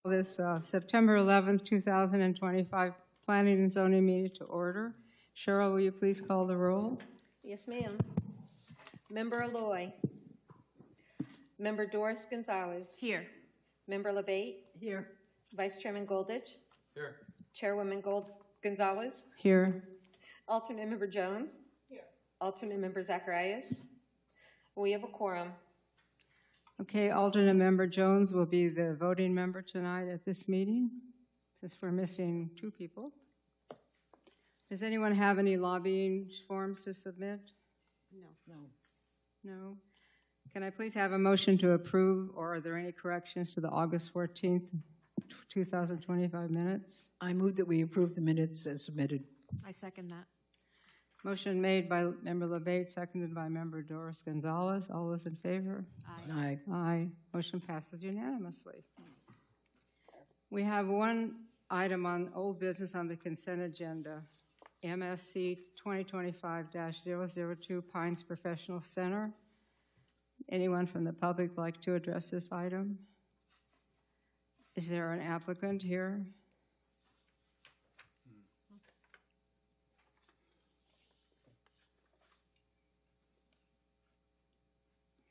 This September 11th, 2025 Planning and Zoning meeting to order. Cheryl, will you please call the roll? Yes, ma'am. Member Aloy. Member Doris Gonzalez. Here. Member LeBate. Here. Vice Chairman Goldich. Here. Chairwoman Gonzalez. Here. Alternate Member Jones. Here. Alternate Member Zacharias. We have a quorum. Okay, alternate member Jones will be the voting member tonight at this meeting, since we're missing two people. Does anyone have any lobbying forms to submit? No. No? Can I please have a motion to approve, or are there any corrections to the August 14th, 2025 minutes? I move that we approve the minutes as submitted. I second that. Motion made by member LeBate, seconded by member Doris Gonzalez. All those in favor? Aye. Aye. Motion passes unanimously. We have one item on old business on the consent agenda, MSC 2025-002 Pines Professional Center. Anyone from the public like to address this item? Is there an applicant here?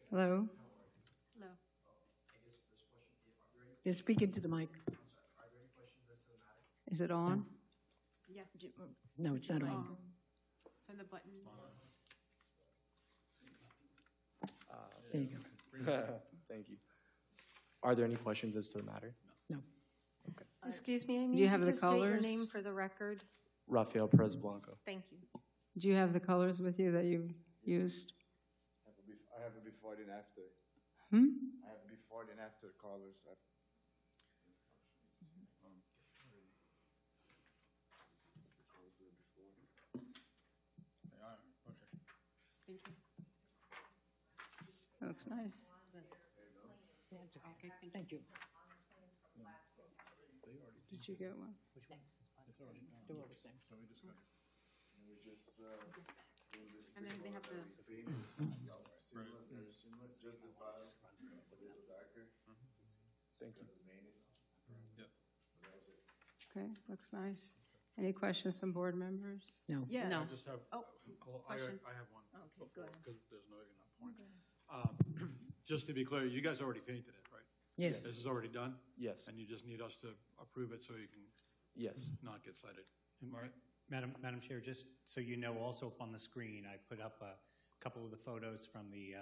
Hello? Hello. Just speak into the mic. Is it on? Yes. No, it's not on. Turn the button. There you go. Thank you. Are there any questions as to the matter? No. Excuse me, I need you have you the to state your colors? name for the record. Rafael Perez Blanco. Thank you. Do you have the colors with you that you used? I have it before and after. Hmm? I have before and after colors. Thank you. That looks nice. Okay, Thank you. Did you get one? They're all the same. And then they have the. Thank you. Okay, looks nice. Any questions from board members? No. Yes. No. I just have, Oh, well, question. I have one. Okay, go ahead. Because there's no enough point. Just to be clear, you guys already painted it, right? Yes. This is already done? Yes. And you just need us to approve it so you can Yes. not get cited. Am I right? Madam Chair, just so you know, also up on the screen, I put up a couple of the photos from the,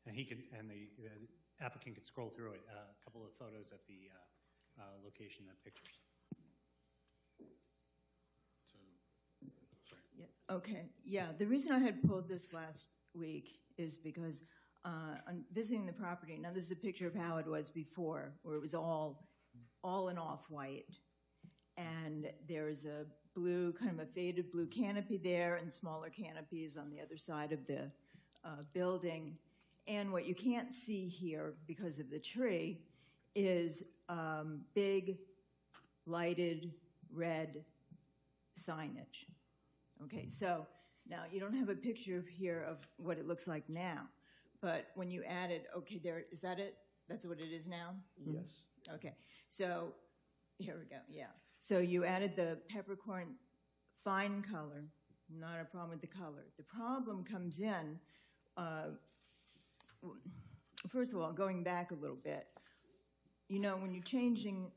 and he can, and the applicant can scroll through it, a couple of photos of the location of pictures. Yes. Okay, yeah, the reason I had pulled this last week is because on visiting the property, now this is a picture of how it was before, where it was all in off-white. And there's a blue, kind of a faded blue canopy there and smaller canopies on the other side of the building. And what you can't see here because of the tree is big lighted red signage. Okay, so now you don't have a picture here of what it looks like now, but when you add it, okay, there, is that it? That's what it is now? Yes. Okay, so here we go, yeah. So you added the peppercorn fine color, not a problem with the color. The problem comes in, first of all, going back a little bit, you know, when you're changing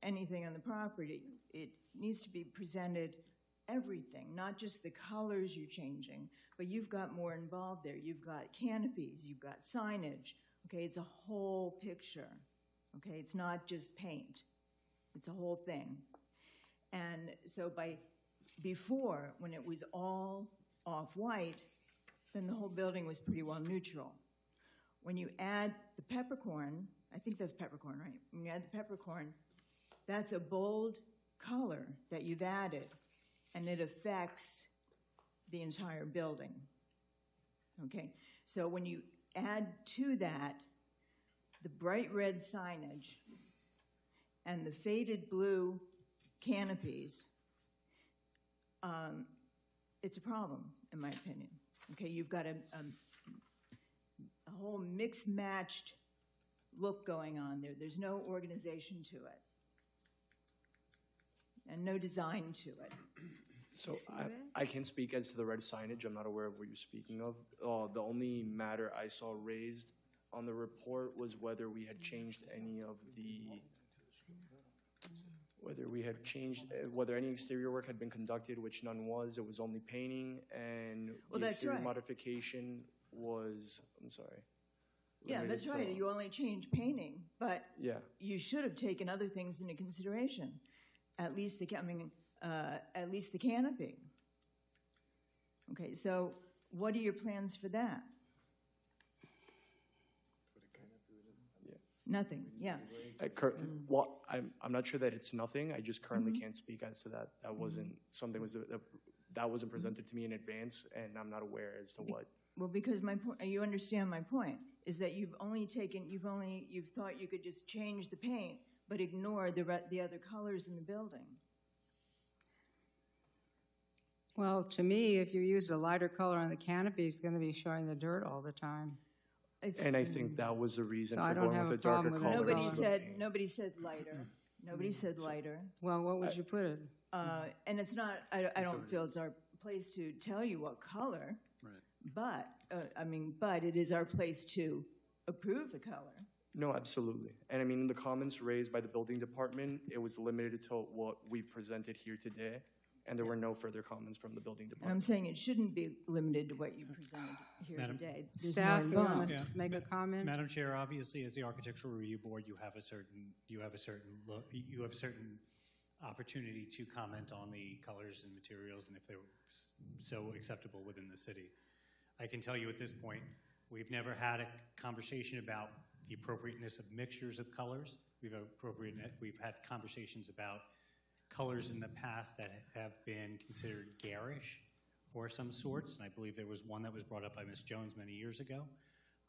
anything on the property, it needs to be presented everything, not just the colors you're changing, but you've got more involved there. You've got canopies, you've got signage, okay? It's a whole picture, okay? It's not just paint. It's a whole thing. And so before, when it was all off-white, then the whole building was pretty well neutral. When you add the peppercorn, I think that's peppercorn, right? When you add the peppercorn, that's a bold color that you've added, and it affects the entire building, okay? So when you add to that the bright red signage and the faded blue canopies, it's a problem, in my opinion. Okay, you've got a whole mixed-matched look going on there. There's no organization to it. And no design to it. So See that? I can't speak as to the red signage. I'm not aware of what you're speaking of. The only matter I saw raised on the report was whether we had changed any of the, whether any exterior work had been conducted, which none was. It was only painting, and Well, the that's exterior right. modification was, I'm sorry. Yeah, limited that's to- right. You only changed painting, but Yeah. you should have taken other things into consideration. At least the canopy. Okay, so what are your plans for that? Nothing, yeah. Well, I'm not sure that it's nothing. I just currently can't speak as to that. That wasn't something that wasn't presented to me in advance, and I'm not aware as to what. Well, because my point, you understand my point, is that you've thought you could just change the paint, but ignore the other colors in the building. Well, to me, if you use a lighter color on the canopy, it's going to be showing the dirt all the time. And I think that was the reason So I for don't going have with a the darker problem with color. that Nobody color. said lighter. Nobody said lighter. Well, what would you put it? And it's not, I don't feel it's our place to tell you what color. Right. But it is our place to approve the color. No, absolutely. And I mean, in the comments raised by the building department, it was limited to what we presented here today, and there were no further comments from the building And I'm department. saying it shouldn't be limited to what you presented here Madam- today. There's Staff, more you want involved. to Yeah. make a comment? Madam Chair, obviously, as the Architectural Review Board, you have a certain opportunity to comment on the colors and materials and if they're so acceptable within the city. I can tell you at this point, we've never had a conversation about the appropriateness of mixtures of colors. We've had conversations about colors in the past that have been considered garish or some sorts, and I believe there was one that was brought up by Ms. Jones many years ago.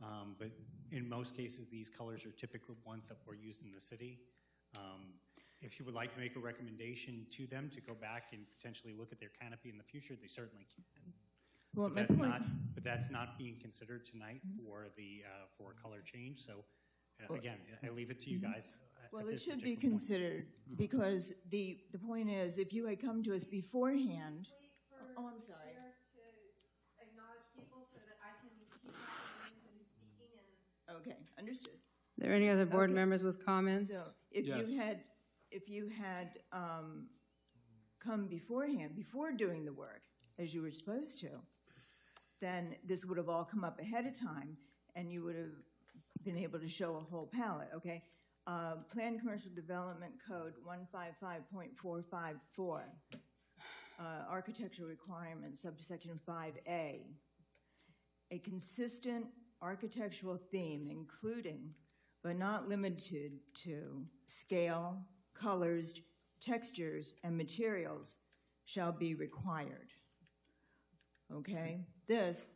But in most cases, these colors are typical ones that were used in the city. If you would like to make a recommendation to them to go back and potentially look at their canopy in the future, they certainly can. Well, But my that's point, but that's not being considered tonight for a color change. So again, I leave it to you guys. well, at it this should be particular point. considered, because the point is, if you had come to us beforehand. Oh, I'm sorry. To acknowledge people so that I can keep track of who's speaking and. Okay, understood. Are there any other board Okay. members with comments? So if you had come beforehand, before doing the work, as you were supposed to, then this would have all come up ahead of time, and you would have been able to show a whole palette, okay? Planned Commercial Development Code 155.454, Architectural Requirements, subsection 5A. A consistent architectural theme, including but not limited to scale, colors, textures, and materials, shall be required. Okay? This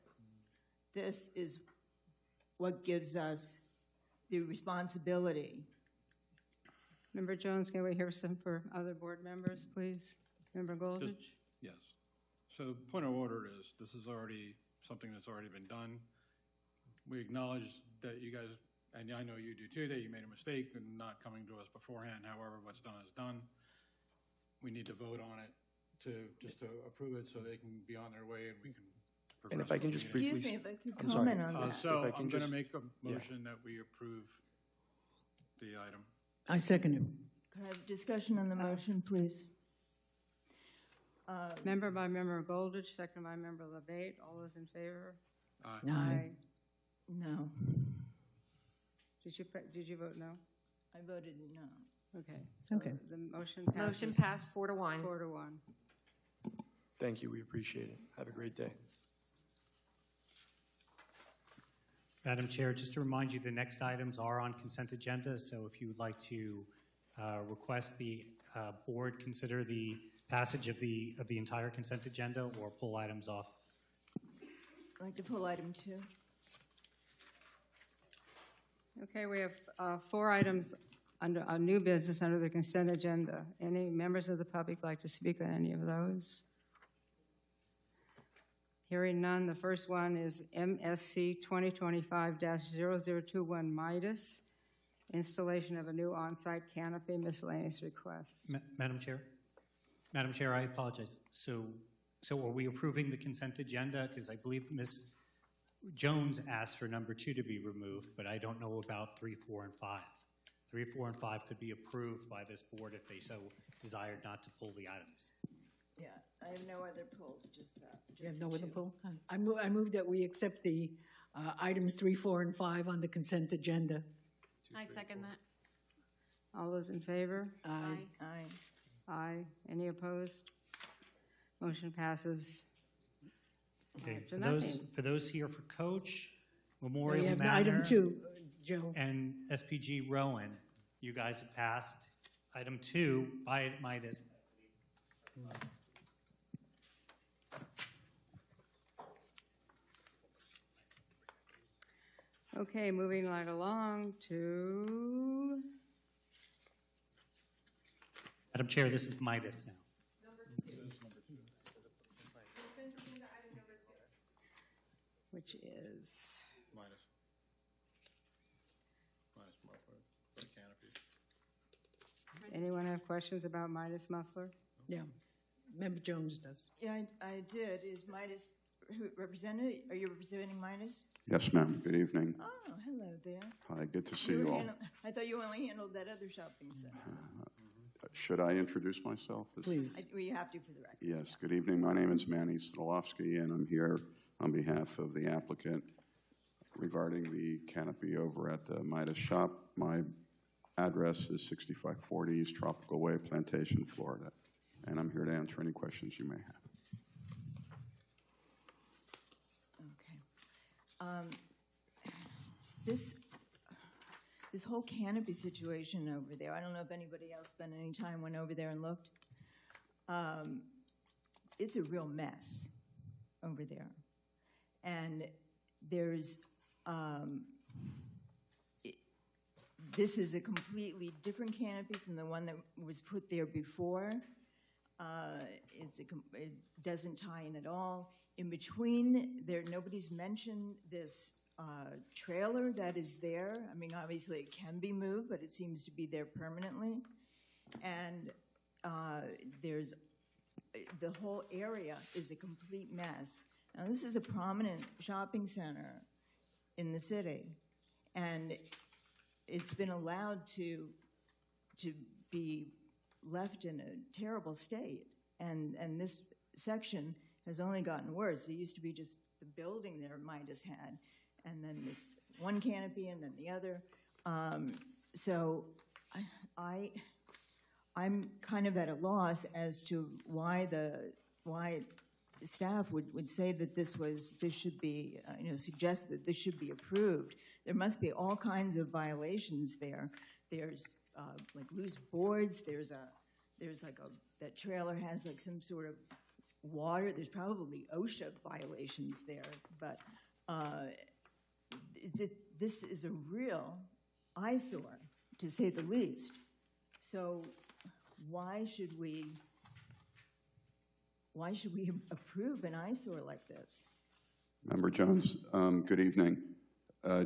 is what gives us the responsibility. Member Jones, can we hear some for other board members, please? Member Goldridge? Yes. So point of order is, this is already something that's already been done. We acknowledge that you guys, and I know you do too, that you made a mistake in not coming to us beforehand. However, what's done is done. We need to vote on it just to approve it so they can be on their way and we can progress. And if I can just with the Excuse briefly, me if I could I'm sorry. comment on that. So If I I'm can going to just- make a motion that we approve the item. I second it. Could I have discussion on the motion, please? Member by member Goldridge, second by member Labate. All those in favor? Aye. No. Did you vote no? I voted no. Okay. Okay. The motion passes. Motion passed 4-1. 4-1. thank you, we appreciate it. Have a great day. Madam Chair, just to remind you, the next items are on consent agenda, so if you would like to request the board consider the passage of the entire consent agenda or pull items off. I'd like to pull item 2. Okay, we have 4 items under a new business under the consent agenda. Any members of the public like to speak on any of those? Hearing none, the first one is MSC 2025-0021 Midas, installation of a new on-site canopy, miscellaneous requests. Madam Chair? Madam Chair, I apologize. So are we approving the consent agenda? Because I believe Ms. Jones asked for number 2 to be removed, but I don't know about 3, 4, and 5. 3, 4, and 5 could be approved by this board if they so desired not to pull the items. Yeah, I have no other polls, just that. You have just no other two. poll? I move that we accept the items 3, 4, and 5 on the consent agenda. I second that. All those in favor? Aye. Aye. Aye. Any opposed? Motion passes. Okay, to nothing. for those here for Coach, We Memorial have Manor, item 2, Joe. and SPG Rowan, you guys have passed. Item 2, by Midas. Okay, moving right along to, Madam Chair, this is Midas now. which is, Minus muffler, for the canopy. anyone have questions about Midas muffler? Yeah, Member Jones does. Yeah, I did. Is Midas represented? Are you representing Midas? Yes, ma'am. Good evening. Oh, hello there. Hi, good to see You you were all. I thought you only handled that other shopping center. Should I introduce myself? Please. Well, you have to for the record. Yes, good evening. My name is Manny Stolowski, and I'm here on behalf of the applicant regarding the canopy over at the Midas shop. My address is 6540 East Tropical Way, Plantation, Florida, and I'm here to answer any questions you may have. Okay. This whole canopy situation over there, I don't know if anybody else spent any time, went over there and looked. It's a real mess over there. And there's, this is a completely different canopy from the one that was put there before. It doesn't tie in at all. In between, nobody's mentioned this trailer that is there. I mean, obviously it can be moved, but it seems to be there permanently. And the whole area is a complete mess. Now, this is a prominent shopping center in the city, and it's been allowed to be left in a terrible state. And this section has only gotten worse. There used to be just the building there Midas had, and then this one canopy, and then the other. So I'm kind of at a loss as to why staff would say that this should be, suggest that this should be approved. There must be all kinds of violations there. There's like loose boards. That trailer has like some sort of water. There's probably OSHA violations there, but this is a real eyesore, to say the least. So why should we approve an eyesore like this? Member Jones, good evening.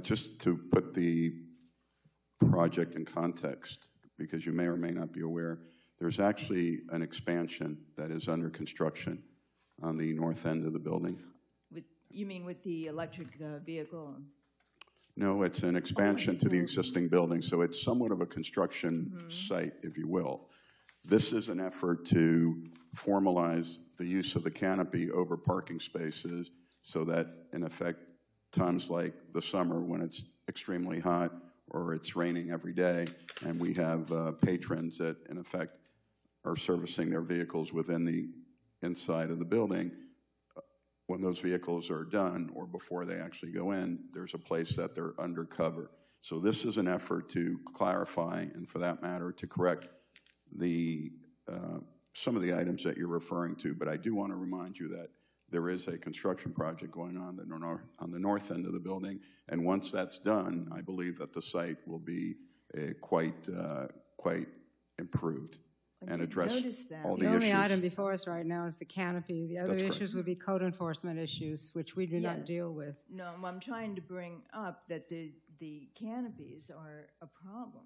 Just to put the project in context, because you may or may not be aware, there's actually an expansion that is under construction on the north end of the building. You mean with the electric vehicle? No, it's an expansion to the existing building, so it's somewhat of a construction site, if you will. This is an effort to formalize the use of the canopy over parking spaces so that, in effect, times like the summer when it's extremely hot or it's raining every day, and we have patrons that, in effect, are servicing their vehicles within the inside of the building. When those vehicles are done or before they actually go in, there's a place that they're undercover. So this is an effort to clarify, and for that matter, to correct some of the items that you're referring to. But I do want to remind you that there is a construction project going on the north end of the building, and once that's done, I believe that the site will be quite improved. and did address notice that. all The the only issues. item before us right now is the canopy. The other That's correct. issues would be code enforcement issues, which we do not Yes. deal with. No, I'm trying to bring up that the canopies are a problem.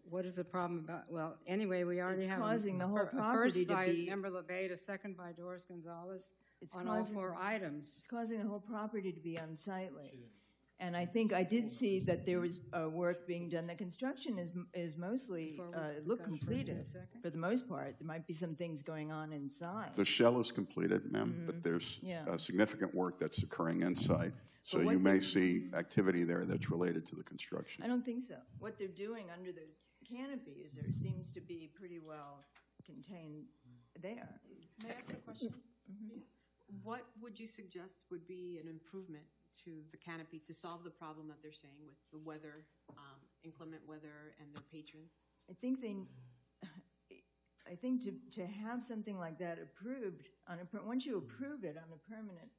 What is the problem about, well, anyway, we already It's have causing the whole a property first to by be- Member LeBate, a second by Doris Gonzalez It's on all causing- 4 items. It's causing the whole property to be unsightly. And I think I did see that there was work being done. The construction is mostly, Before we look discuss first in a completed second. for the most part. There might be some things going on inside. The shell is completed, ma'am, but there's Yeah. significant work that's occurring inside. So what you may they're- see activity there that's related to the construction. I don't think so. What they're doing under those canopies, there seems to be pretty well contained there. May I ask a question? What would you suggest would be an improvement to the canopy to solve the problem that they're saying with the weather, inclement weather, and their patrons? I think to have something like that approved once you approve it on a permanent,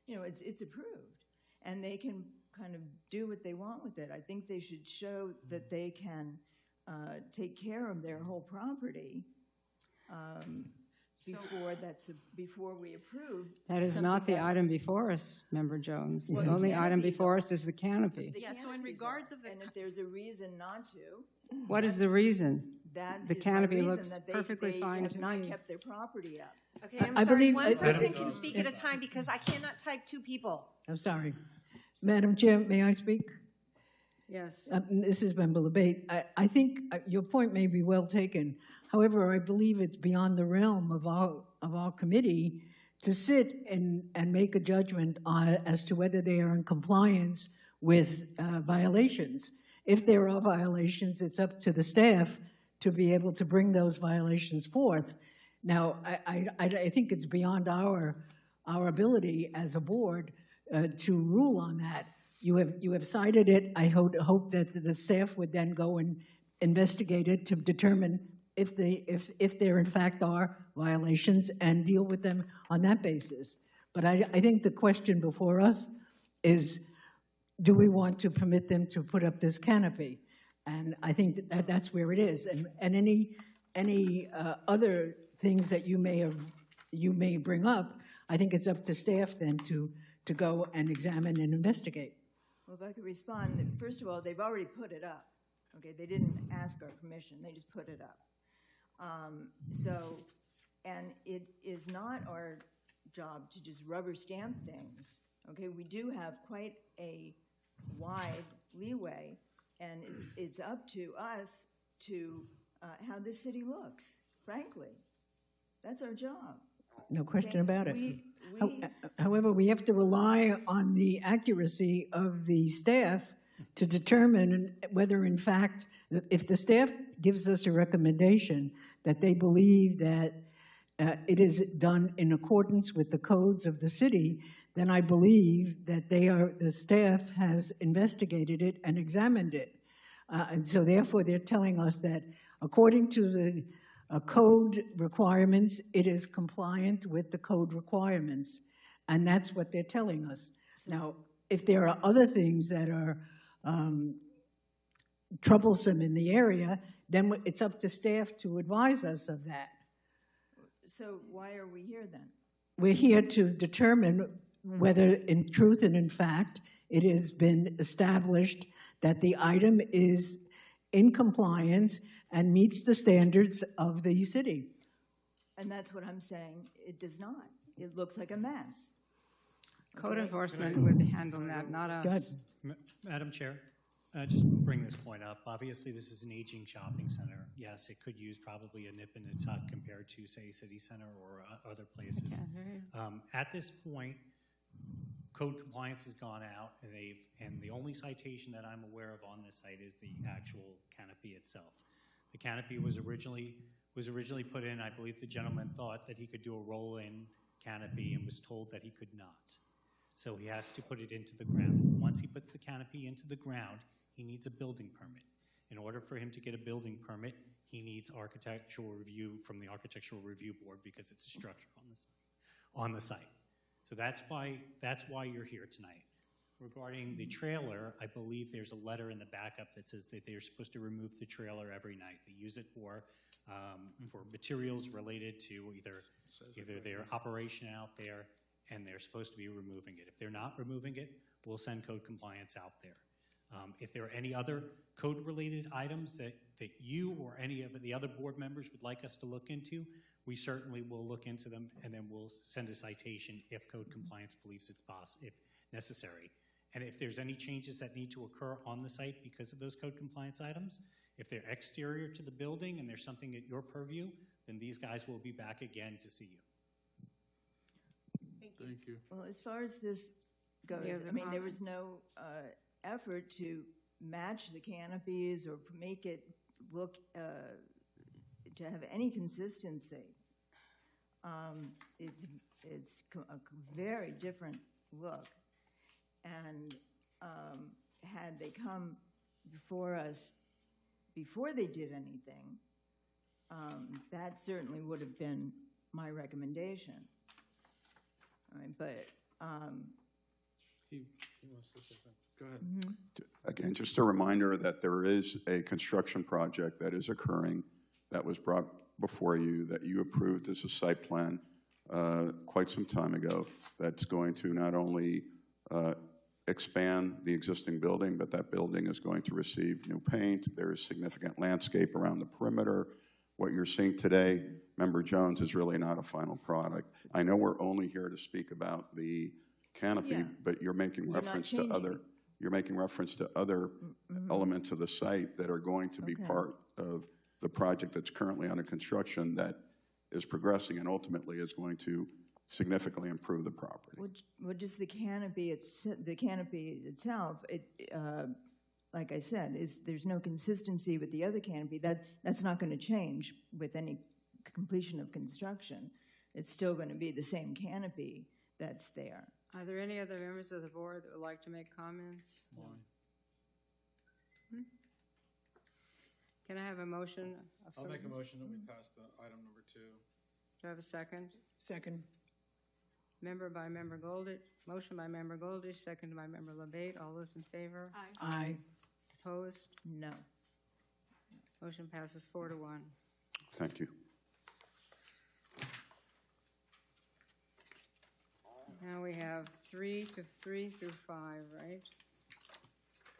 it's approved, and they can kind of do what they want with it. I think they should show that they can take care of their whole property before we approve. That is not the item before us, Member Jones. The only item before us is the canopy. Yeah, so in regards of the And if there's a reason not to, What is the reason? that The is canopy reason looks that perfectly fine have to not me. kept their property up. Okay, I'm I sorry, believe- one person Madam- can speak at a time because I cannot type 2 people. I'm sorry. Madam Chair, may I speak? Yes. This is Member LeBate. I think your point may be well taken. However, I believe it's beyond the realm of our committee to sit and make a judgment as to whether they are in compliance with violations. If there are violations, it's up to the staff to be able to bring those violations forth. Now, I think it's beyond our ability as a board to rule on that. You have cited it. I hope that the staff would then go and investigate it to determine if there in fact are violations and deal with them on that basis. But I think the question before us is, do we want to permit them to put up this canopy? And I think that's where it is. And any other things that you may bring up, I think it's up to staff then to go and examine and investigate. Well, if I could respond, first of all, they've already put it up. Okay, they didn't ask our permission, they just put it up. And it is not our job to just rubber stamp things. Okay, we do have quite a wide leeway, and it's up to us to how this city looks, frankly. That's our job. No question about it. We- However, we have to rely on the accuracy of the staff to determine whether, in fact, if the staff gives us a recommendation that they believe that it is done in accordance with the codes of the city, then I believe that the staff has investigated it and examined it. And so therefore, they're telling us that according to the code requirements, it is compliant with the code requirements. And that's what they're telling us. Now, if there are other things that are troublesome in the area, then it's up to staff to advise us of that. So why are we here then? We're here to determine whether in truth and in fact it has been established that the item is in compliance and meets the standards of the city. And that's what I'm saying, it does not. It looks like a mess. Code enforcement would be handling that, not Go ahead. us. Madam Chair, just bring this point up. Obviously, this is an aging shopping center. Yes, it could use probably a nip and a tuck compared to, say, City Center or other places. At this point, code compliance has gone out, and the only citation that I'm aware of on this site is the actual canopy itself. The canopy was originally put in. I believe the gentleman thought that he could do a roll-in canopy and was told that he could not. So he has to put it into the ground. Once he puts the canopy into the ground, he needs a building permit. In order for him to get a building permit, he needs architectural review from the Architectural Review Board because it's a structure on the site. So that's why you're here tonight. Regarding the trailer, I believe there's a letter in the backup that says that they're supposed to remove the trailer every night. They use it for for materials related to either their operation out there, and they're supposed to be removing it. If they're not removing it, we'll send code compliance out there. If there are any other code-related items that you or any of the other board members would like us to look into, we certainly will look into them, and then we'll send a citation if code compliance believes it's if necessary. And if there's any changes that need to occur on the site because of those code compliance items, if they're exterior to the building and there's something at your purview, then these guys will be back again to see you. Thank you. Well, as far as this goes, Any other I mean, there was comments? no effort to match the canopies or make it look, to have any consistency. It's a very different look. And had they come before us before they did anything, that certainly would have been my recommendation. All right, but He wants to say something. Go ahead. Again, just a reminder that there is a construction project that is occurring that was brought before you, that you approved as a site plan quite some time ago, that's going to not only expand the existing building, but that building is going to receive new paint. There is significant landscape around the perimeter. What you're seeing today, Member Jones, is really not a final product. I know we're only here to speak about the canopy, Yeah. but you're making You're not reference to changing. other elements of the site that are going to be Okay. part of the project that's currently under construction that is progressing and ultimately is going to significantly improve the property. what just the canopy itself, like I said, there's no consistency with the other canopy. That's not going to change with any completion of construction. It's still going to be the same canopy that's there. Are there any other members of the board that would like to make comments? Can I have a motion of I'll make a some? motion that we pass the item number 2. Do I have a second? Second. Member by Member Goldich, motion by Member Goldich, second by Member LeBate. All those in favor? Aye. Opposed? No. Motion passes 4-1. Thank you. Now we have 3 through 5, right?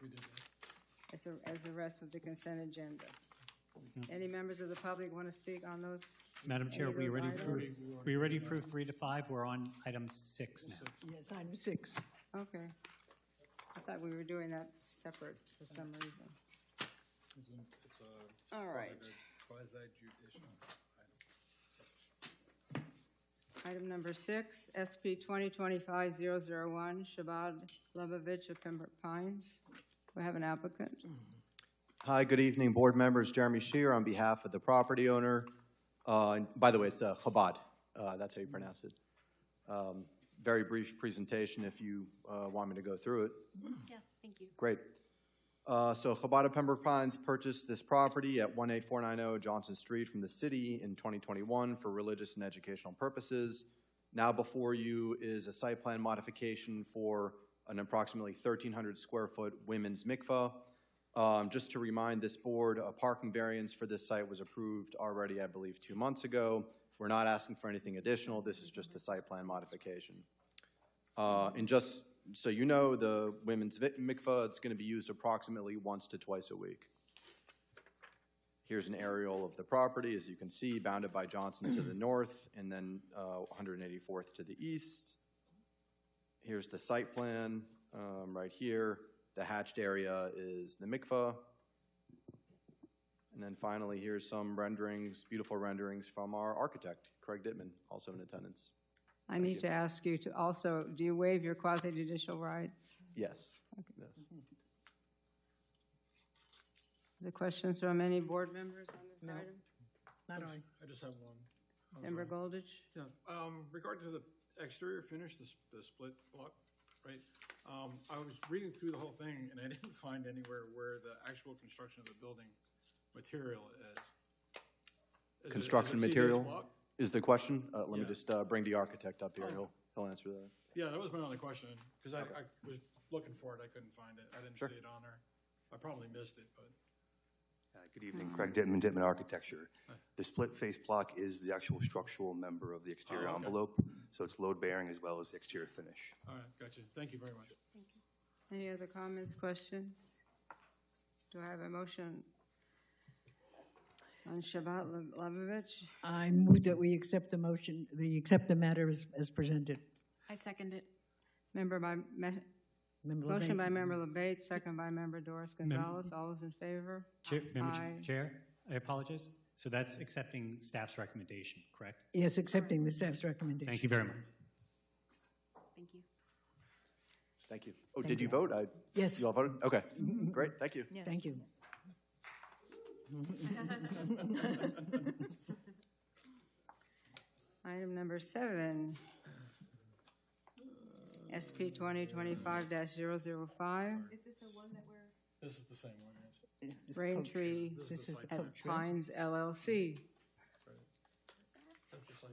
We did that. As the rest of the consent agenda. Any members of the public want to speak on those? Madam Chair, Any of we those already items? approved 3 to 5. We're on item 6 now. Yes, item 6. Okay. I thought we were doing that separate for some reason. It's a All right. quasi-judicial item. Item number 6, SP 2025-001, Shabbat Lebovich of Pembroke Pines. We have an applicant. Hi, good evening, board members. Jeremy Shear on behalf of the property owner. And by the way, it's Chabad. That's how you pronounce it. Very brief presentation if you want me to go through it. Yeah, thank you. Great. So Chabad of Pembroke Pines purchased this property at 18490 Johnson Street from the city in 2021 for religious and educational purposes. Now before you is a site plan modification for an approximately 1,300 square foot women's mikvah. Just to remind this board, a parking variance for this site was approved already, I believe, 2 months ago. We're not asking for anything additional. This is just a site plan modification. And just so you know, the women's mikvah, it's going to be used approximately once to twice a week. Here's an aerial of the property, as you can see, bounded by Johnson to the north, and then 184th to the east. Here's the site plan right here. The hatched area is the mikvah. And then finally, here's some renderings, beautiful renderings from our architect, Craig Dittman, also in attendance. I need to ask you to also, do you waive your quasi-judicial rights? Yes. Yes. The questions from any board members on this No. item? Not I. I just have one. I'm Member sorry. Goldich? Yeah, regarding to the exterior finish, the split block, right? I was reading through the whole thing, and I didn't find anywhere where the actual construction of the building material is. Is Construction it CBS material block? is the question. Let me Yeah. just bring the architect up here. Oh. He'll answer that. Yeah, that was my only question, because I was looking for it, I couldn't find it. I didn't Sure. see it on there. I probably missed it, but Good evening, Craig Dittman Architecture. The split face block is the actual structural member of the exterior okay. envelope, so it's load bearing as well as the exterior finish. All right, gotcha. Thank you very much. Any other comments, questions? Do I have a motion on Shabbat Lubavitch? I move that we accept the motion, accept the matter as presented. I second it. Member by, Member motion LeBate. by Member LeBate, second by Member Doris Gonzalez. All those in favor? Aye. Chair, I apologize. So that's accepting staff's recommendation, correct? Yes, accepting the staff's recommendation. Thank you very much. Thank you. Thank you. Oh, Thank did you you. vote? Yes. You all voted? Okay, great, thank you. Yes. Thank you. Item number 7, SP 2025-005, Is this the one that we're? This is the same one, yes. This is Braintree This is the site at plan. Pines LLC. That's the site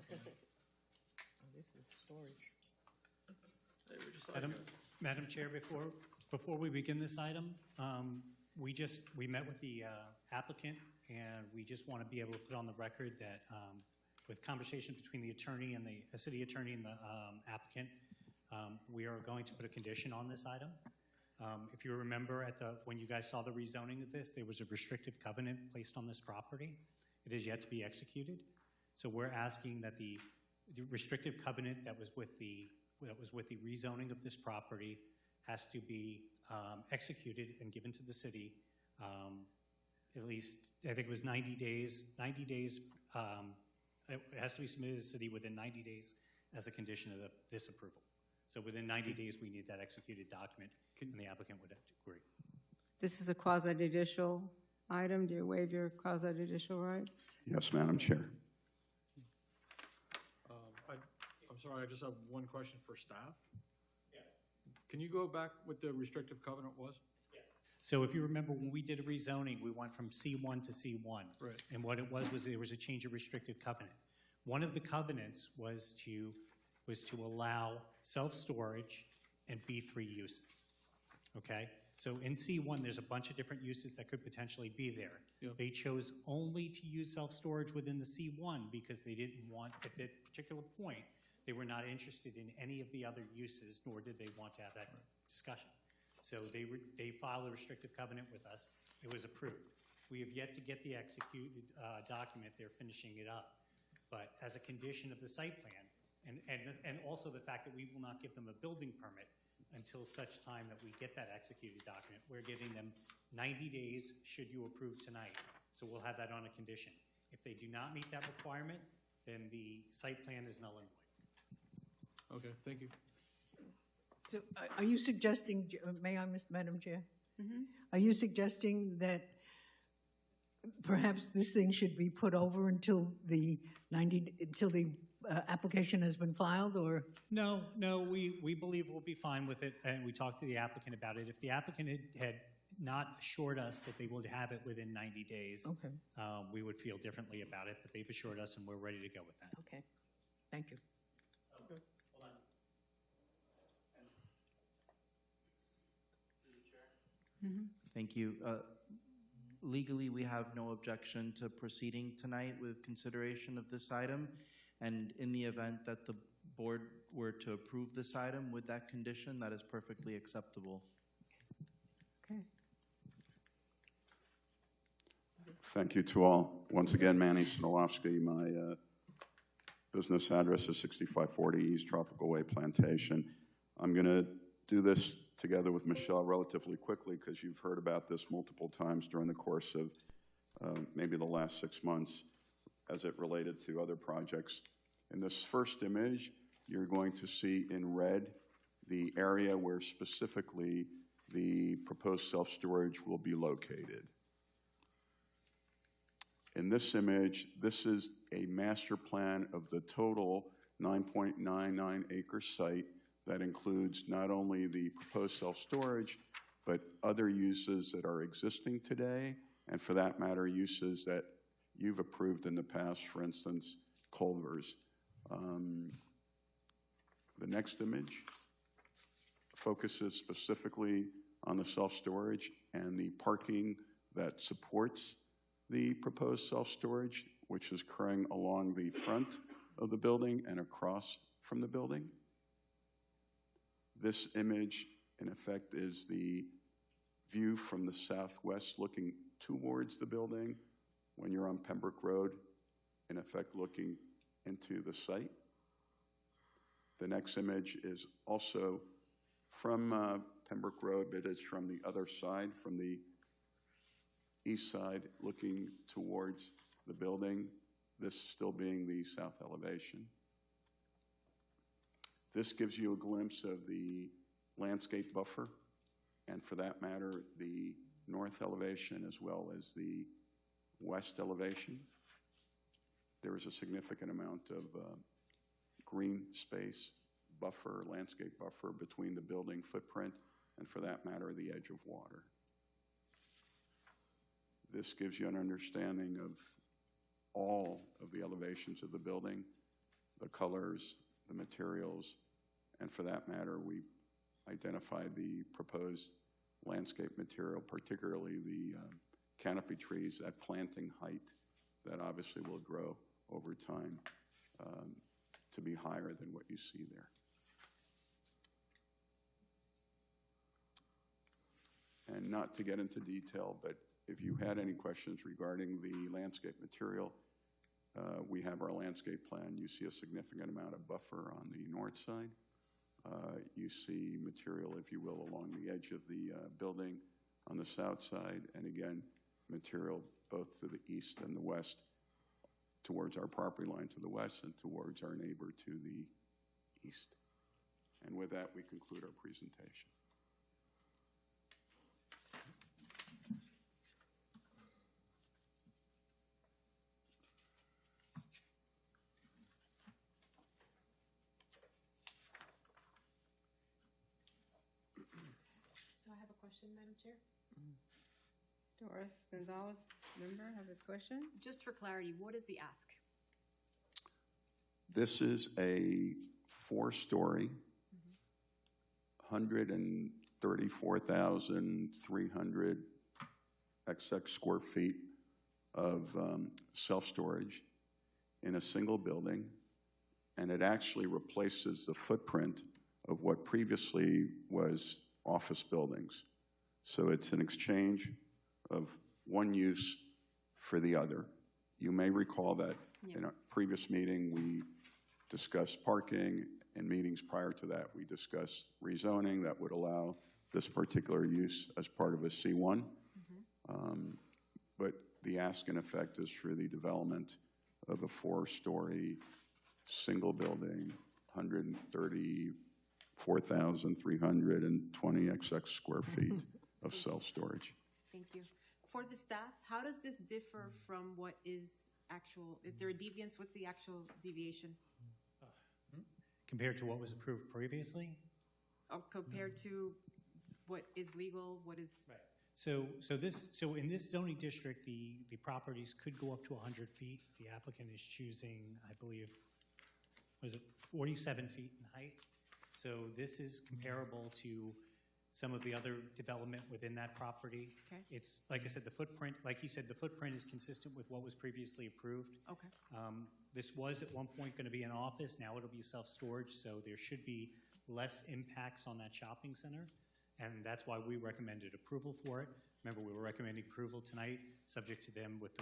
plan. Madam Chair, before we begin this item, we met with the applicant, and we just want to be able to put on the record that with conversations between the attorney and the city attorney and the applicant, we are going to put a condition on this item. If you remember when you guys saw the rezoning of this, there was a restrictive covenant placed on this property. It is yet to be executed. So we're asking that the restrictive covenant that was with the rezoning of this property has to be executed and given to the city. At least, I think it was 90 days. 90 days. It has to be submitted to the city within 90 days as a condition of this approval. So within 90 days, we need that executed document, and the applicant would have to agree. This is a quasi-judicial item. Do you waive your quasi-judicial rights? Yes, Madam Chair. I'm sorry, I just have one question for staff. Yeah. Can you go back what the restrictive covenant was? So if you remember, when we did a rezoning, we went from C1 to C1. Right. And what it was there was a change of restrictive covenant. One of the covenants was to allow self-storage and B3 uses, okay? So in C1, there's a bunch of different uses that could potentially be there. Yeah. They chose only to use self-storage within the C1 because they didn't want, at that particular point, they were not interested in any of the other uses, nor did they want to have that discussion. So they filed a restrictive covenant with us. It was approved. We have yet to get the executed document. They're finishing it up. But as a condition of the site plan, and also the fact that we will not give them a building permit until such time that we get that executed document, we're giving them 90 days should you approve tonight. So we'll have that on a condition. If they do not meet that requirement, then the site plan is null and void. Okay, thank you. So are you suggesting, may I, Madam Chair? Are you suggesting that perhaps this thing should be put over until the application has been filed, or? No, we believe we'll be fine with it, and we talked to the applicant about it. If the applicant had not assured us that they would have it within 90 days, Okay. We would feel differently about it, but they've assured us, and we're ready to go with that. Okay, thank you. Okay. Hold on. Thank you. Legally, we have no objection to proceeding tonight with consideration of this item. And in the event that the board were to approve this item with that condition, that is perfectly acceptable. Okay. Thank you to all. Once again, Manny Sinolowski. My business address is 6540 East Tropical Way Plantation. I'm going to do this together with Michelle relatively quickly because you've heard about this multiple times during the course of maybe the last 6 months as it related to other projects. In this first image, you're going to see in red the area where specifically the proposed self-storage will be located. In this image, this is a master plan of the total 9.99 acre site that includes not only the proposed self-storage, but other uses that are existing today, and for that matter, uses that you've approved in the past, for instance, Culver's. The next image focuses specifically on the self-storage and the parking that supports the proposed self-storage, which is occurring along the front of the building and across from the building. This image, in effect, is the view from the southwest looking towards the building when you're on Pembroke Road, in effect looking into the site. The next image is also from Pembroke Road, but it's from the other side, from the east side, looking towards the building, this still being the south elevation. This gives you a glimpse of the landscape buffer, and for that matter, the north elevation as well as the west elevation. There is a significant amount of green space buffer, landscape buffer between the building footprint and, for that matter, the edge of water. This gives you an understanding of all of the elevations of the building, the colors, the materials, and for that matter, we identified the proposed landscape material, particularly the canopy trees at planting height that obviously will grow over time to be higher than what you see there. And not to get into detail, but if you had any questions regarding the landscape material, we have our landscape plan. You see a significant amount of buffer on the north side. You see material, if you will, along the edge of the building on the south side, and again, material both to the east and the west, towards our property line to the west and towards our neighbor to the east. And with that, we conclude our presentation. So I have a question, Madam Chair. Doris Gonzalez, member, have this question? Just for clarity, what is the ask? This is a four-story, 134,300 XX square feet of self-storage in a single building, and it actually replaces the footprint of what previously was office buildings. So it's an exchange of one use for the other. You may recall that in a previous meeting, we discussed parking. In meetings prior to that, we discussed rezoning that would allow this particular use as part of a C1. But the ask, in effect, is for the development of a four-story, single building, 134,320 XX square feet of self-storage. Thank you. For the staff, how does this differ from what is actual? Is there a deviance? What's the actual deviation? Compared to what was approved previously? Or compared to what is legal, what is? Right. So in this zoning district, the properties could go up to 100 feet. The applicant is choosing, I believe, was it 47 feet in height? So this is comparable to some of the other development within that property. Okay. It's, like I said, the footprint, like he said, the footprint is consistent with what was previously approved. Okay. This was at one point going to be an office, now it'll be self-storage, so there should be less impacts on that shopping center, and that's why we recommended approval for it. Remember, we were recommending approval tonight, subject to them with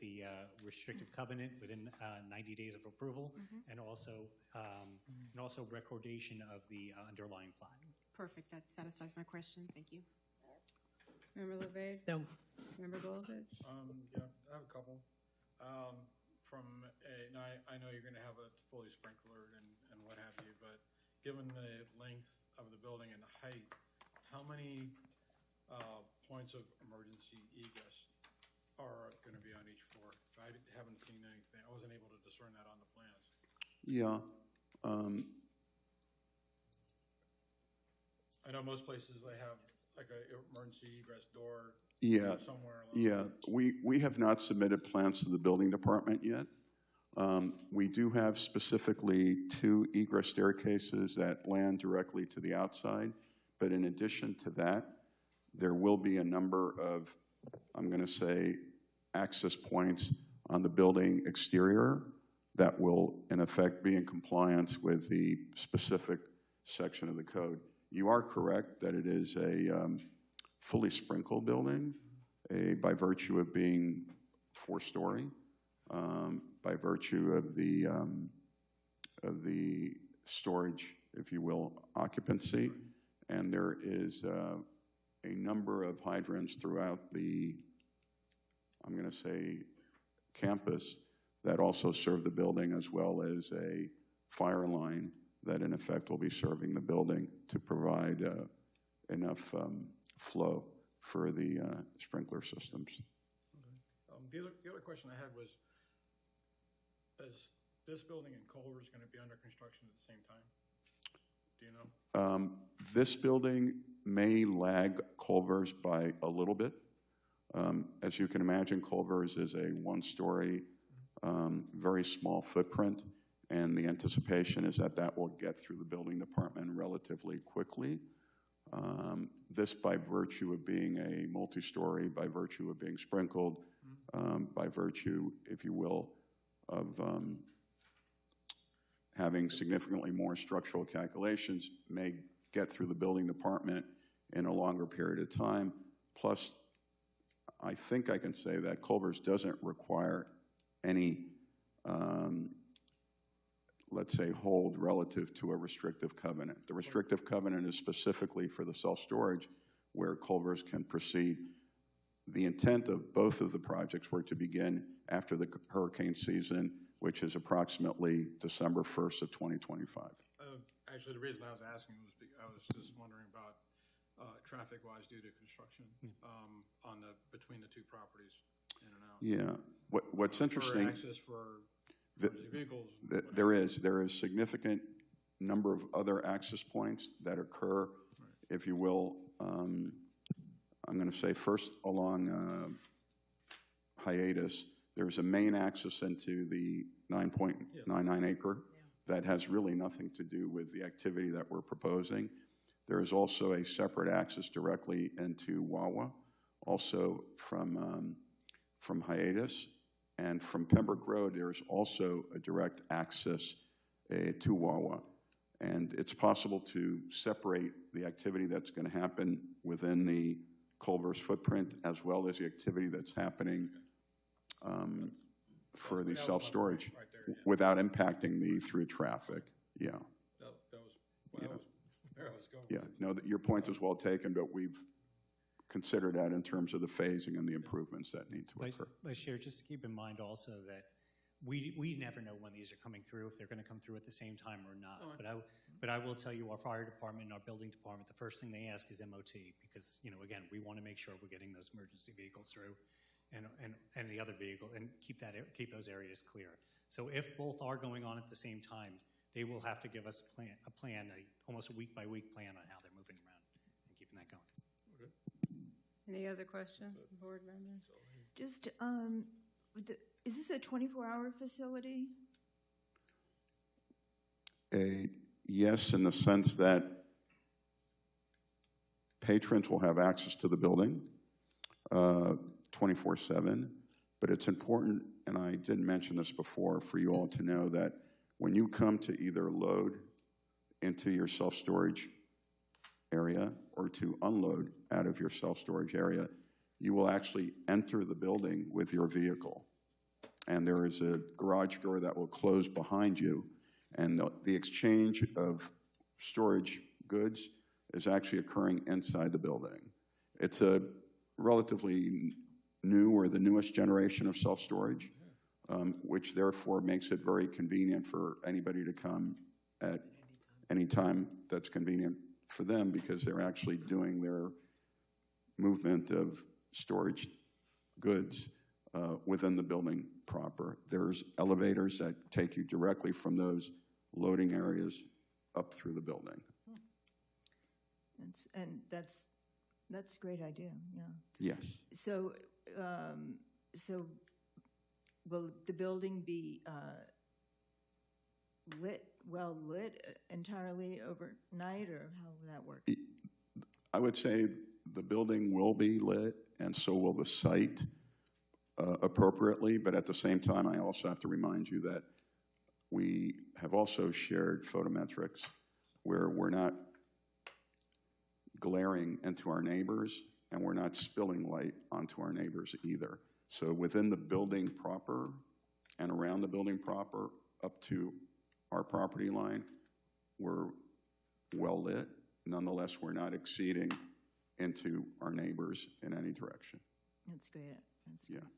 the restrictive covenant within 90 days of approval, and also recordation of the underlying plat. Perfect. That satisfies my question. Thank you. Member LeVay? No. Member Goldrich? Yeah, I have a couple. Now I know you're going to have it fully sprinklered and what have you, but given the length of the building and the height, how many points of emergency egress are going to be on each floor? I haven't seen anything. I wasn't able to discern that on the plans. Yeah. I know most places they have like an emergency egress door somewhere. We have not submitted plans to the building department yet. We do have specifically 2 egress staircases that land directly to the outside, but in addition to that, there will be a number of, I'm going to say, access points on the building exterior that will, in effect, be in compliance with the specific section of the code. You are correct that it is a fully sprinkled building, by virtue of being 4-story, by virtue of the storage, if you will, occupancy. And there is a number of hydrants throughout the, I'm going to say, campus that also serve the building, as well as a fire line that in effect will be serving the building to provide enough flow for the sprinkler systems. The other question I had was, is this building in Culver's going to be under construction at the same time? Do you know? This building may lag Culver's by a little bit. As you can imagine, Culver's is a 1-story, very small footprint, and the anticipation is that that will get through the building department relatively quickly. This, by virtue of being a multi-story, by virtue of being sprinkled, by virtue, if you will, of having significantly more structural calculations, may get through the building department in a longer period of time. Plus, I think I can say that Culver's doesn't require any, let's say, hold relative to a restrictive covenant. The restrictive covenant is specifically for the self-storage, where Culver's can proceed. The intent of both of the projects were to begin after the hurricane season, which is approximately December 1st of 2025. Actually, the reason I was asking was because I was just wondering about traffic-wise due to construction between the two properties, in and out. Yeah. What's interesting? For access for vehicles. There is significant number of other access points that occur, if you will. I'm going to say first along Hiatus. There's a main access into the 9.99 acre that has really nothing to do with the activity that we're proposing. There is also a separate access directly into Wawa, also from Hiatus. And from Pembroke Road, there's also a direct access to Wawa. And it's possible to separate the activity that's going to happen within the Culver's footprint, as well as the activity that's happening for the self-storage, without impacting the through traffic. Yeah. That was where I was going. Yeah. No, your point is well taken, but we've considered that in terms of the phasing and the improvements that need to occur. But Chair, just to keep in mind also that we never know when these are coming through, if they're going to come through at the same time or not. But I will tell you, our fire department and our building department, the first thing they ask is MOT, because, again, we want to make sure we're getting those emergency vehicles through and the other vehicle, and keep those areas clear. So if both are going on at the same time, they will have to give us a plan, almost a week-by-week plan on how they're moving around and keeping that going. Any other questions, board members? Just, is this a 24-hour facility? Yes, in the sense that patrons will have access to the building 24/7, but it's important, and I didn't mention this before, for you all to know that when you come to either load into your self-storage area or to unload out of your self-storage area, you will actually enter the building with your vehicle. And there is a garage door that will close behind you, and the exchange of storage goods is actually occurring inside the building. It's a relatively new, or the newest generation of self-storage, which therefore makes it very convenient for anybody to come at any time that's convenient for them, because they're actually doing their movement of storage goods within the building proper. There's elevators that take you directly from those loading areas up through the building. That's a great idea, yeah. Yes. So will the building be well lit entirely overnight, or how will that work? I would say the building will be lit, and so will the site. appropriately, but at the same time, I also have to remind you that we have also shared photometrics where we're not glaring into our neighbors and we're not spilling light onto our neighbors either. So within the building proper and around the building proper up to our property line, we're well lit. Nonetheless, we're not exceeding into our neighbors in any direction. That's great. That's Yeah. great.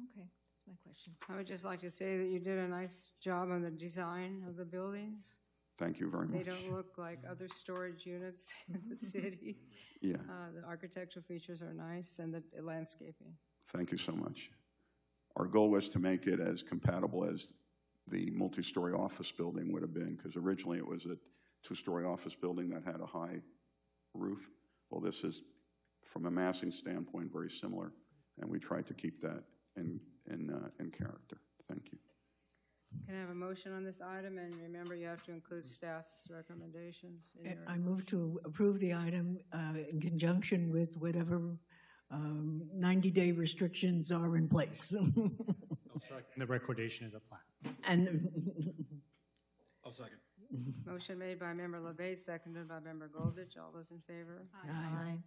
Okay, that's my question. I would just like to say that you did a nice job on the design of the buildings. Thank you very They much. don't look like other storage units in the city. Yeah, The architectural features are nice, and the landscaping. thank you so much. Our goal was to make it as compatible as the multi-story office building would have been, because originally it was a two-story office building that had a high roof. Well, this is, from a massing standpoint, very similar, and we tried to keep that in character. Thank you. Can I have a motion on this item? And remember, you have to include staff's recommendations in your... I move to approve the item in conjunction with whatever 90-day restrictions are in place. I'll second the recordation of the plan. And I'll second. Motion made by Member LeBate, seconded by Member Goldich. All those in favor? Aye.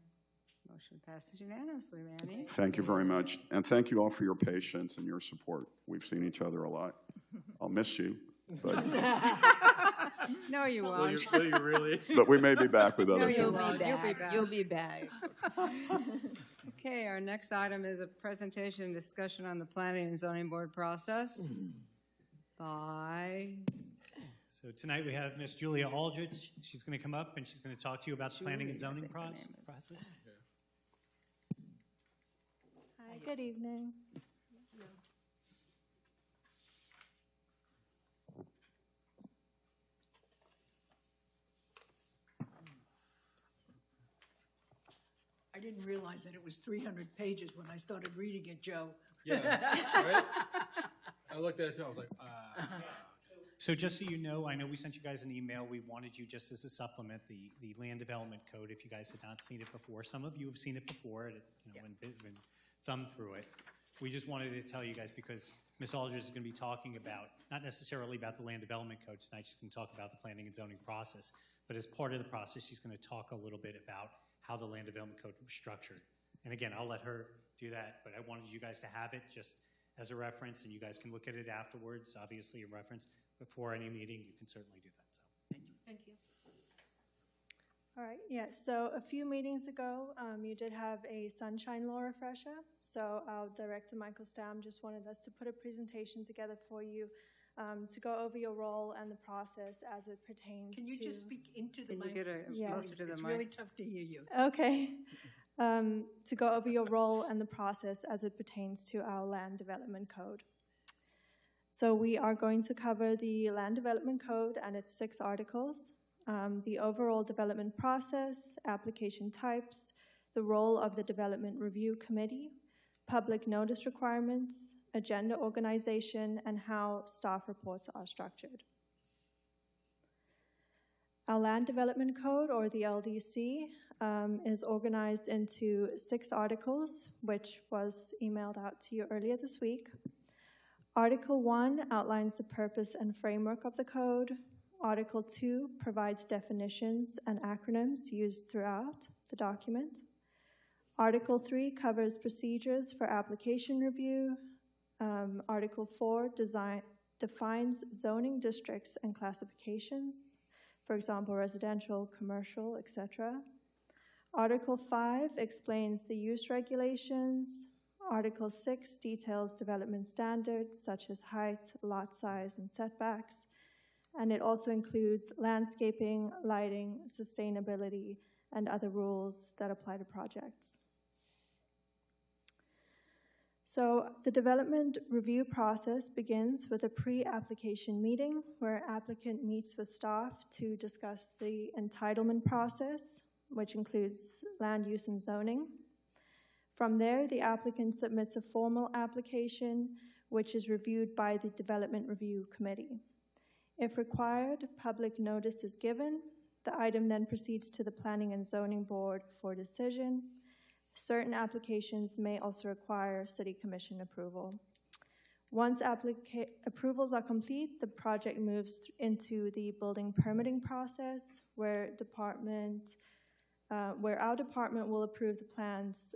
Motion passes unanimously, Manny. Thank you very much, and thank you all for your patience and your support. We've seen each other a lot. I'll miss you, but, No, you Will won't. you really? but we may be back with No, other you things. won't. You'll be back. You'll be back. Okay, our next item is a presentation and discussion on the Planning and Zoning Board process by... So tonight we have Miss Julia Aldrich. She's going to come up and she's going to talk to you about the planning and Julie, I zoning think her name is. process. Hi, good evening. I didn't realize that it was 300 pages when I started reading it, Joe. Yeah, right? I looked at it too, I was like, So just so you know, I know we sent you guys an email. We wanted you just as a supplement, the land development code, if you guys had not seen it before. Some of you have seen it before, when thumbed through it. We just wanted to tell you guys because Ms. Aldridge is going to be talking about, not necessarily about the land development code tonight, she's going to talk about the planning and zoning process. But as part of the process, she's going to talk a little bit about how the land development code was structured. And again, I'll let her do that, but I wanted you guys to have it just as a reference, and you guys can look at it afterwards, obviously a reference. Before any meeting, you can certainly do that. So, Thank you. All right, yes, so a few meetings ago, you did have a sunshine law refresher. So our director, Michael Stam, just wanted us to put a presentation together for you to go over your role and the process as it pertains to... Can you just speak into the Can you mic? get Yes. closer to the It's mic? really tough to hear you. Okay. To go over your role and the process as it pertains to our land development code. So we are going to cover the land development code and its 6 articles, the overall development process, application types, the role of the development review committee, public notice requirements, agenda organization, and how staff reports are structured. Our land development code, or the LDC, is organized into 6 articles, which was emailed out to you earlier this week. Article 1 outlines the purpose and framework of the code. Article 2 provides definitions and acronyms used throughout the document. Article 3 covers procedures for application review. Article 4 defines zoning districts and classifications, for example, residential, commercial, etc. Article 5 explains the use regulations. Article 6 details development standards such as height, lot size, and setbacks. And it also includes landscaping, lighting, sustainability, and other rules that apply to projects. So the development review process begins with a pre-application meeting where applicant meets with staff to discuss the entitlement process, which includes land use and zoning. From there, the applicant submits a formal application, which is reviewed by the Development Review Committee. If required, public notice is given. The item then proceeds to the Planning and Zoning Board for decision. Certain applications may also require City Commission approval. Once approvals are complete, the project moves into the building permitting process, where our department will approve the plans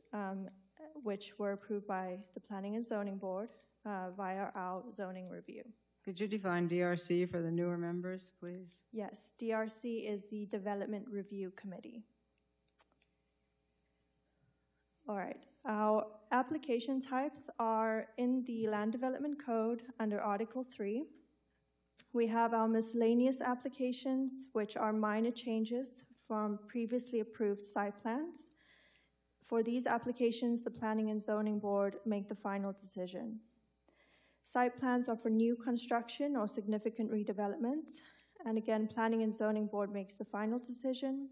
which were approved by the Planning and Zoning Board via our zoning review. Could you define DRC for the newer members, please? Yes, DRC is the Development Review Committee. All right, our application types are in the Land Development Code under Article 3. We have our miscellaneous applications, which are minor changes from previously approved site plans. For these applications, the Planning and Zoning Board make the final decision. Site plans are for new construction or significant redevelopment, and again, Planning and Zoning Board makes the final decision.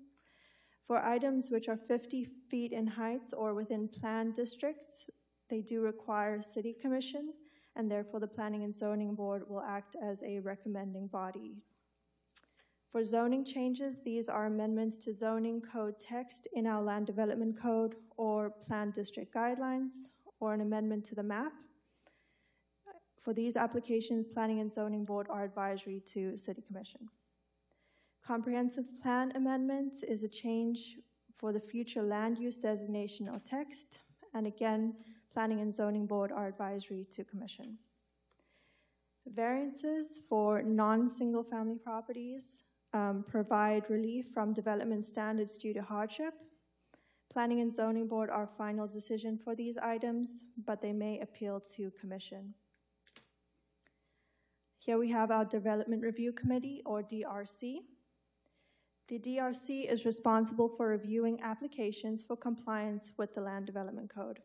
For items which are 50 feet in height or within planned districts, they do require City Commission, and therefore the Planning and Zoning Board will act as a recommending body. For zoning changes, these are amendments to zoning code text in our Land Development Code or Planned District Guidelines, or an amendment to the map. For these applications, Planning and Zoning Board are advisory to City Commission. Comprehensive Plan Amendment is a change for the future land use designation or text, and again, Planning and Zoning Board are advisory to Commission. Variances for non-single family properties provide relief from development standards due to hardship. Planning and Zoning Board are final decision for these items, but they may appeal to Commission. Here we have our Development Review Committee, or DRC. The DRC is responsible for reviewing applications for compliance with the Land Development Code.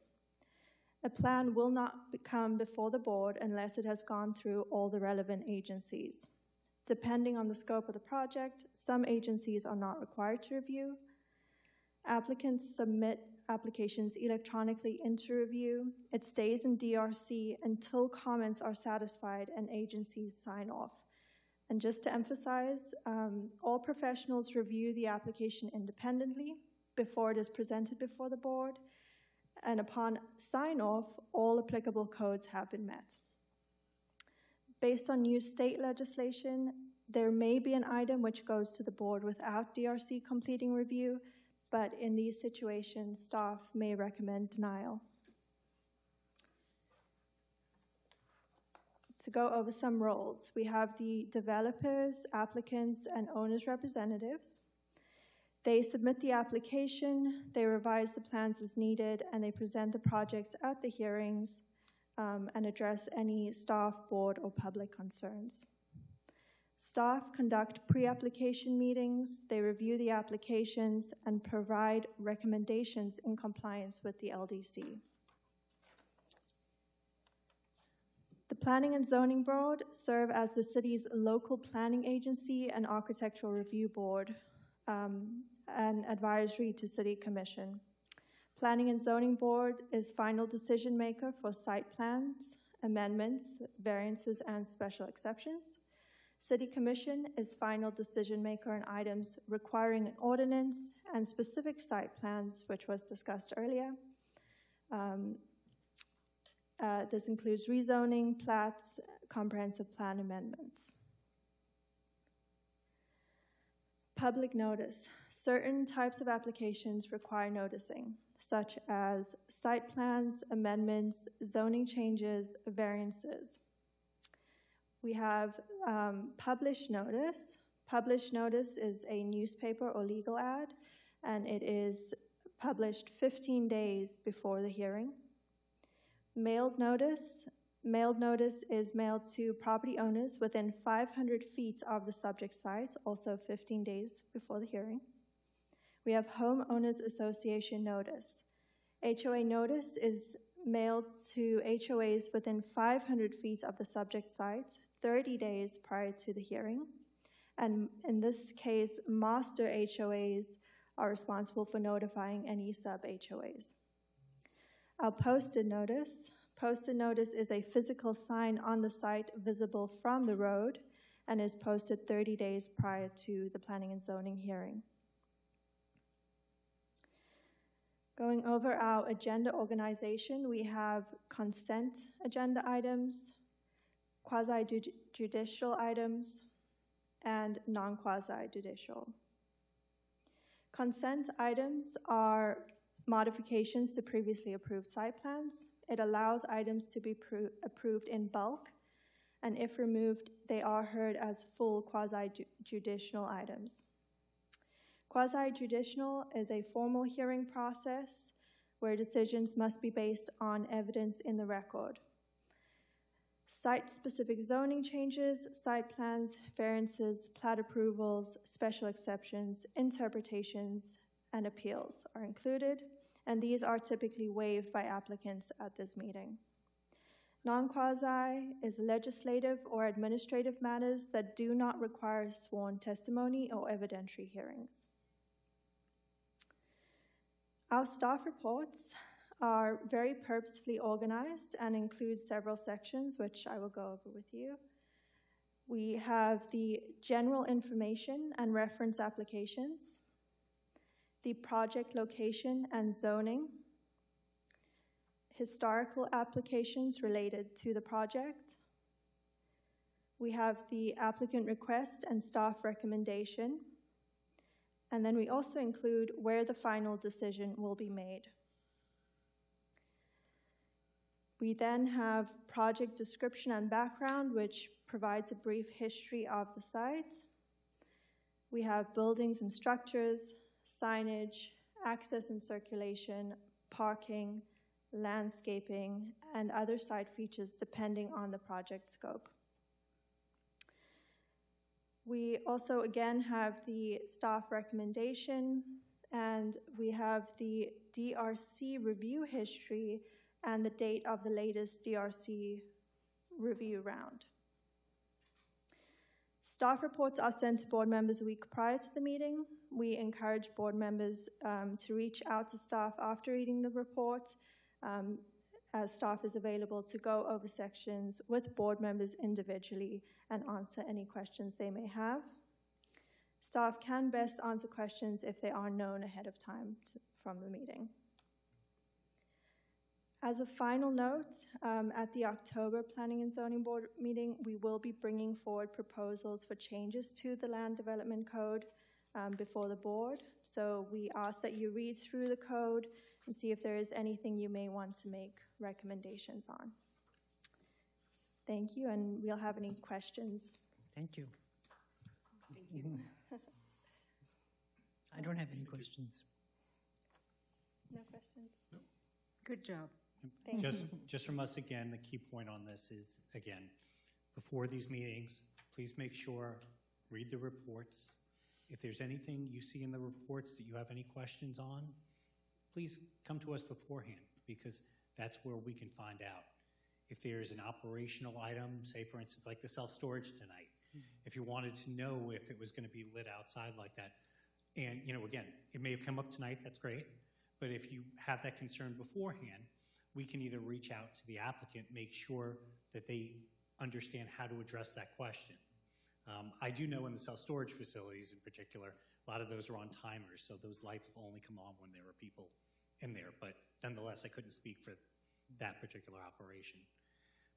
A plan will not come before the board unless it has gone through all the relevant agencies. Depending on the scope of the project, some agencies are not required to review. Applicants submit applications electronically into review. It stays in DRC until comments are satisfied and agencies sign off. And just to emphasize, all professionals review the application independently before it is presented before the board, and upon sign-off, all applicable codes have been met. Based on new state legislation, there may be an item which goes to the board without DRC completing review, but in these situations, staff may recommend denial. To go over some roles, we have the developers, applicants, and owners' representatives. They submit the application, they revise the plans as needed, and they present the projects at the hearings and address any staff, board, or public concerns. Staff conduct pre-application meetings, they review the applications, and provide recommendations in compliance with the LDC. The Planning and Zoning Board serve as the city's local planning agency and architectural review board and advisory to City Commission. Planning and Zoning Board is final decision maker for site plans, amendments, variances, and special exceptions. City Commission is final decision maker on items requiring an ordinance and specific site plans, which was discussed earlier. This includes rezoning, plats, comprehensive plan amendments. Public notice. Certain types of applications require noticing, such as site plans, amendments, zoning changes, variances. We have published notice. Published notice is a newspaper or legal ad, and it is published 15 days before the hearing. Mailed notice. Mailed notice is mailed to property owners within 500 feet of the subject site, also 15 days before the hearing. We have homeowners association notice. HOA notice is mailed to HOAs within 500 feet of the subject site, 30 days prior to the hearing. And in this case, master HOAs are responsible for notifying any sub-HOAs. Our posted notice. Posted notice is a physical sign on the site visible from the road and is posted 30 days prior to the planning and zoning hearing. Going over our agenda organization, we have consent agenda items, quasi-judicial items, and non-quasi-judicial. Consent items are modifications to previously approved site plans. It allows items to be approved in bulk, and if removed, they are heard as full quasi-judicial items. Quasi-judicial is a formal hearing process where decisions must be based on evidence in the record. Site-specific zoning changes, site plans, variances, plat approvals, special exceptions, interpretations, and appeals are included, and these are typically waived by applicants at this meeting. Non-quasi is legislative or administrative matters that do not require sworn testimony or evidentiary hearings. Our staff reports are very purposefully organized and include several sections, which I will go over with you. We have the general information and reference applications, the project location and zoning, historical applications related to the project. We have the applicant request and staff recommendation. And then we also include where the final decision will be made. We then have project description and background, which provides a brief history of the site. We have buildings and structures, signage, access and circulation, parking, landscaping, and other site features depending on the project scope. We also again have the staff recommendation, and we have the DRC review history and the date of the latest DRC review round. Staff reports are sent to board members a week prior to the meeting. We encourage board members to reach out to staff after reading the report, as staff is available to go over sections with board members individually and answer any questions they may have. Staff can best answer questions if they are known ahead of time from the meeting. As a final note, at the October Planning and Zoning Board meeting, we will be bringing forward proposals for changes to the Land Development Code before the board. So we ask that you read through the code and see if there is anything you may want to make recommendations on. Thank you, and we'll have any questions. Thank you. Thank you. I don't have any questions. No questions? Good job. Thank you. Just from us again, the key point on this is, again, before these meetings, please make sure, read the reports. If there's anything you see in the reports that you have any questions on, please come to us beforehand, because that's where we can find out. If there's an operational item, say for instance, like the self-storage tonight, if you wanted to know if it was going to be lit outside like that, and again, it may have come up tonight, that's great, but if you have that concern beforehand, we can either reach out to the applicant, make sure that they understand how to address that question. I do know in the self-storage facilities in particular, a lot of those are on timers, so those lights will only come on when there are people in there, but nonetheless, I couldn't speak for that particular operation.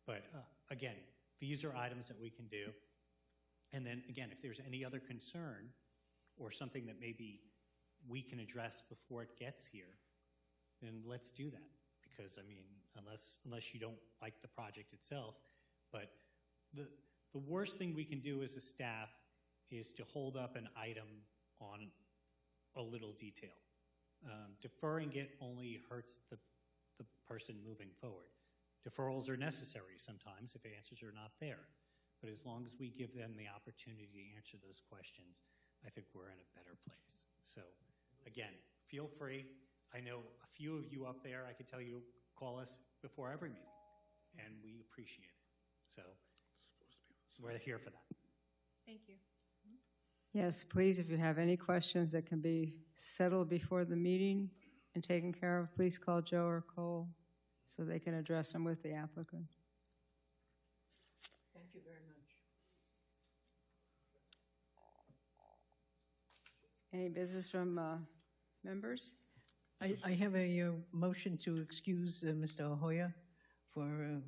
But again, these are items that we can do. And then again, if there's any other concern or something that maybe we can address before it gets here, then let's do that. Because, I mean, unless you don't like the project itself, but the worst thing we can do as a staff is to hold up an item on a little detail. Deferring it only hurts the person moving forward. Deferrals are necessary sometimes if answers are not there. But as long as we give them the opportunity to answer those questions, I think we're in a better place. So, again, feel free. I know a few of you up there, I could tell you, call us before every meeting, and we appreciate it. So we're here for that. Thank you. Yes, please, if you have any questions that can be settled before the meeting and taken care of, please call Joe or Cole so they can address them with the applicant. Thank you very much. Any business from members? I have a motion to excuse Mr. Hoya for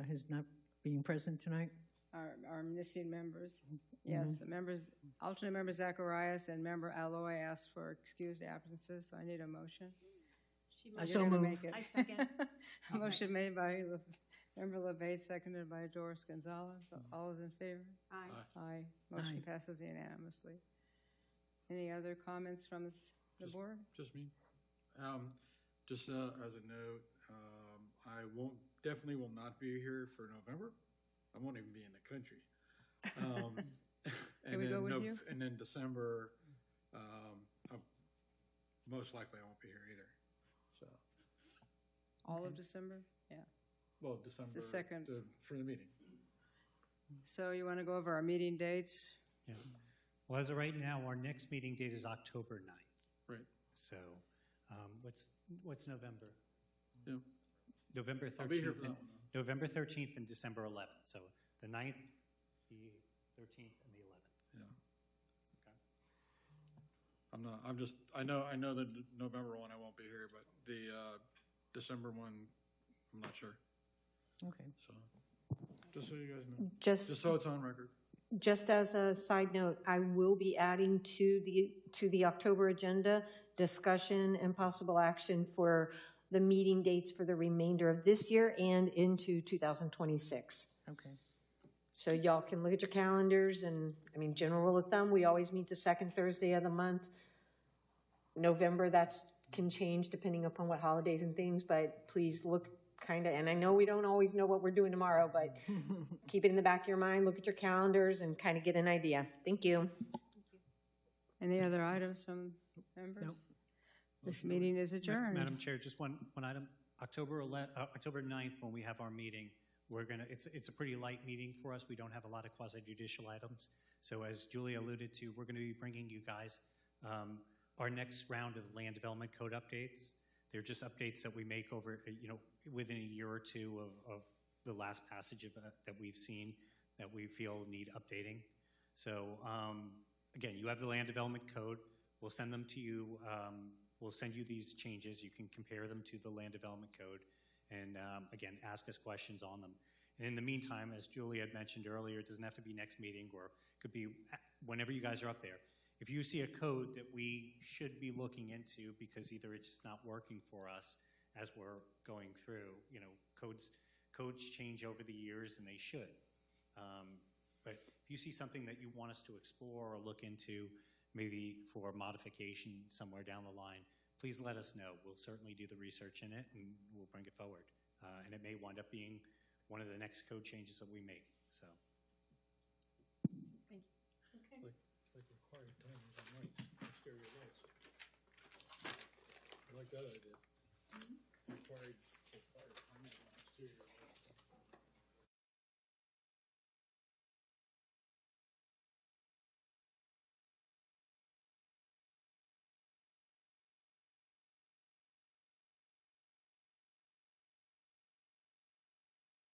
his not being present tonight. Our missing members. Yes, members, alternate member Zacharias and member Alloy asked for excused absences, so I need a motion. So moved. I second. Motion made by member LeVate, seconded by Doris Gonzalez. All those in favor? Aye. Aye. Motion Aye. passes unanimously. Any other comments from the board? Just me. Just as a note, I definitely will not be here for November. I won't even be in the country. Can we go with you? And then December, most likely I won't be here either. So, All of December? Yeah. well, December. second. For the meeting. So you want to go over our meeting dates? Yeah. Well, as of right now, our next meeting date is October 9th. Right. So, what's November? Yeah. November 13th. I'll be here for that and- one, though. November 13th and December 11th. So the 9th, the 13th, and the 11th. Yeah. Okay. I know that the November one I won't be here, but the December one, I'm not sure. Okay. So, just so you guys know. Just Just so it's on record. Just as a side note, I will be adding to the October agenda discussion and possible action for the meeting dates for the remainder of this year and into 2026. Okay. So y'all can look at your calendars, and I mean, general rule of thumb, we always meet the second Thursday of the month. November, that can change depending upon what holidays and things, but please look and I know we don't always know what we're doing tomorrow, but keep it in the back of your mind, look at your calendars and kind of get an idea. Thank you. Any other items from members? Nope. This meeting is adjourned. Madam Chair, just one item. October 9th, when we have our meeting, it's a pretty light meeting for us. We don't have a lot of quasi-judicial items. So as Julie alluded to, we're going to be bringing you guys our next round of land development code updates. They're just updates that we make over, within a year or two of the last passage that we've seen that we feel need updating. So again, you have the land development code. We'll send them to you. We'll send you these changes. You can compare them to the land development code and again, ask us questions on them. And in the meantime, as Julie had mentioned earlier, it doesn't have to be next meeting, or it could be whenever you guys are up there. If you see a code that we should be looking into because either it's just not working for us as we're going through, codes change over the years, and they should. But if you see something that you want us to explore or look into, maybe for modification somewhere down the line, please let us know. We'll certainly do the research in it, and we'll bring it forward. And it may wind up being one of the next code changes that we make. So. Thank you. Okay. Like required timers on lights, exterior lights. I like that idea.